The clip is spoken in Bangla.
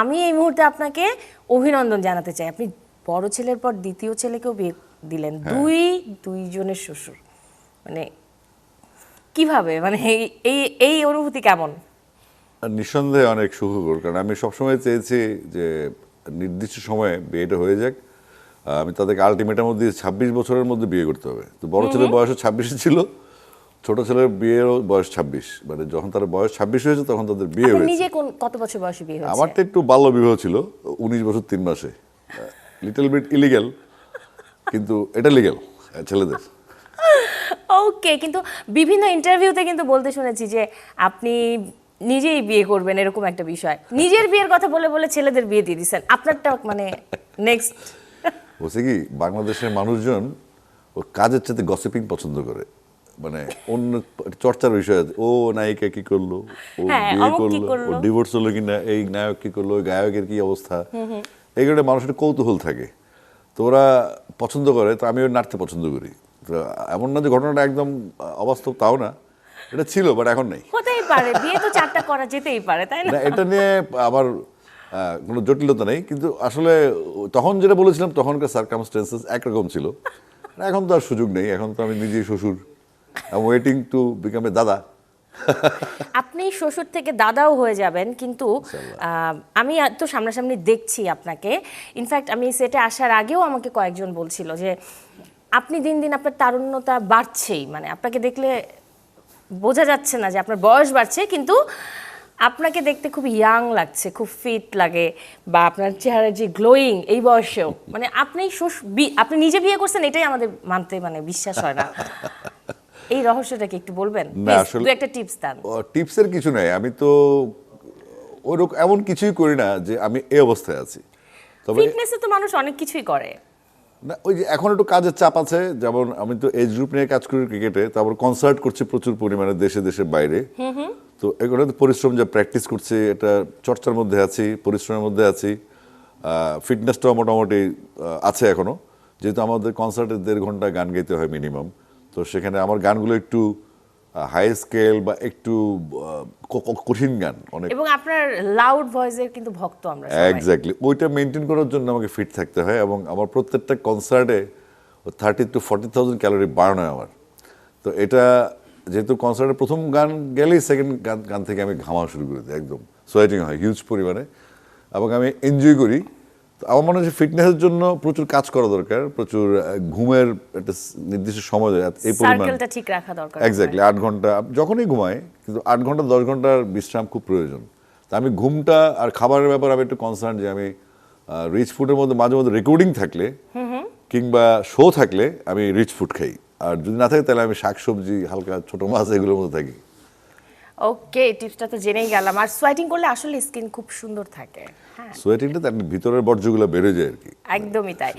আমি এই মুহূর্তে আপনাকে অভিনন্দন জানাতে চাই, আপনি বড় ছেলের পর দ্বিতীয় ছেলেকেও বিয়ে দিলেন, দুইজনের শ্বশুর, মানে কিভাবে, মানে এই এই অনুভূতি কেমন? আর নিঃসন্দেহে অনেক সুখকর, কারণ আমি সবসময় চেয়েছি যে নির্দিষ্ট সময়ে বিয়েটা হয়ে যাক। আমি তাদেরকে আলটিমেটাম দিয়ে 26 বছরের মধ্যে বিয়ে করতে হবে। তো বড় ছেলের বয়সও 26 ছিল, ছোট ছেলের বিয়েরও বয়স 26, মানে যখন তার বয়স 26 হয়েছে তখন তাদের বিয়ে আপনি হয়েছে। নিজে কত বছর বয়সে বিয়ে হয়েছে? আমারটা একটু বাল্য বিবাহ ছিল, 19 বছর 3 মাসে, লিটল বিট ইলিগ্যাল, কিন্তু এটা লিগ্যাল ছেলেদের। ওকে, কিন্তু বিভিন্ন ইন্টারভিউতে কিন্তু বলতে শুনেছি যে আপনি নিজেই বিয়ে করবেন, এরকম একটা বিষয়। নিজের বিয়ের কথা বলে বলে ছেলেদের বিয়ে দিয়ে দিচ্ছেন, আপনারটা মানে নেক্সট। বলছে কি, বাংলাদেশের মানুষজন ও কাজের চাইতে গসিপিং পছন্দ করে, মানে অন্য চর্চার বিষয় আছে। ও নায়িকা কি করলো, ও হ্যাঁ, বিয়ে অমুক কি করলো, ও করলো। ডিভোর্স হলো কিনা, এই নায়ক কি করলো, ওই গায়কের কি অবস্থা, এইগুলো মানুষের কৌতূহল থাকে, তো ওরা পছন্দ করে। তো আমিও নাড়তে পছন্দ করি। তো এমন না যে ঘটনাটা একদম অবাস্তব, তাও না, এটা ছিল, বাট এখন নেই। হতেই পারে, বিয়ে তো 4টা করা যেতেই পারে, তাই না? না, এটা নিয়ে আবার কোনো জটিলতা নেই, কিন্তু আসলে তখন যেটা বলেছিলাম তখনকার সার্কামস্টেন্সেস একরকম ছিল। এখন তো আর সুযোগ নেই, এখন তো আমি নিজেই শ্বশুর, ওয়েটিং টু বিকাম এ দাদা। আপনি শ্বশুর থেকে দাদাও হয়ে যাবেন, কিন্তু আমি তো সামনাসামনি দেখছি আপনাকে। ইনফ্যাক্ট আমি সেটে আসার আগেও আমাকে কয়েকজন বলছিল যে আপনি দিন দিন আপনার তারুণ্যতা বাড়ছেই, মানে আপনাকে দেখলে বোঝা যাচ্ছে না যে আপনার বয়স বাড়ছে, কিন্তু আপনাকে দেখতে খুব ইয়াং লাগছে, খুব ফিট লাগে, বা আপনার চেহারার যে গ্লোয়িং এই বয়সেও, মানে আপনি নিজে বিয়ে করছেন, এটাই আমাদের মানতে মানে বিশ্বাস হয় না। এই রহস্যটাকে একটু বলবেন? না, Please, আসলে দু একটা টিপস দেন। টিপসের কিছু নাই, আমি তো ওরকম এমন কিছুই করি না যে আমি এই অবস্থায় আছি। তবে ফিটনেসে তো মানুষ অনেক কিছুই করে। না, ওই যে এখন একটু কাজের চাপ আছে, যেমন আমি তো এজ গ্রুপ নিয়ে কাজ করি ক্রিকেটে, তারপর কনসার্ট করছি প্রচুর পরিমাণে দেশে দেশের বাইরে। তো এগুলো তো পরিশ্রম, যা প্র্যাকটিস করছি, এটা চর্চার মধ্যে আছি, পরিশ্রমের মধ্যে আছি। ফিটনেসটাও মোটামুটি আছে এখনো, যেহেতু আমাদের কনসার্টে 1.5 ঘন্টা গান গাইতে হয় মিনিমাম। তো সেখানে আমার গানগুলো একটু হাই স্কেল বা একটু কঠিন গান অনেক। এবং আপনার লাউড ভয়েসের কিন্তু ভক্ত আমরা সবাই। এক্স্যাক্টলি, ওইটা মেনটেন করার জন্য আমাকে ফিট থাকতে হয়, এবং আমার প্রত্যেকটা কনসার্টে 30,000 to 40,000 ক্যালোরি বার্ন হয় আমার। তো এটা যেহেতু কনসার্টের প্রথম গান গেলেই সেকেন্ড গান থেকে আমি ঘামা শুরু করে দিই, একদম সোয়েটিং হয় হিউজ পরিমাণে, এবং আমি এনজয় করি। তো আমার মনে হয় ফিটনেসের জন্য প্রচুর কাজ করা দরকার, প্রচুর ঘুমের একটা নির্দিষ্ট সময় এই পরিমাণ, সার্কেলটা ঠিক রাখা দরকার। এক্স্যাক্টলি 8 ঘন্টা যখনই ঘুমাই, কিন্তু 8 ঘন্টা 10 ঘন্টার বিশ্রাম খুব প্রয়োজন। তা আমি ঘুমটা আর খাবারের ব্যাপারে আমি একটু কনসার্ন, যে আমি রিচ ফুডের মধ্যে মাঝে মধ্যে রেকর্ডিং থাকলে কিংবা শো থাকলে আমি রিচ ফুড খাই, আর যদি না থাকে তাহলে আমি শাকসবজি, হালকা ছোট মাছ, এগুলোর মধ্যে থাকি। ওকে, টিপসটা তো জেনেই গেলাম। আর সোয়েটিং করলে আসলে স্কিন খুব সুন্দর থাকে। হ্যাঁ, সোয়েটিংটা তার ভিতরের বর্জ্যগুলো বেড়ে যায় আর কি। একদমই তাই।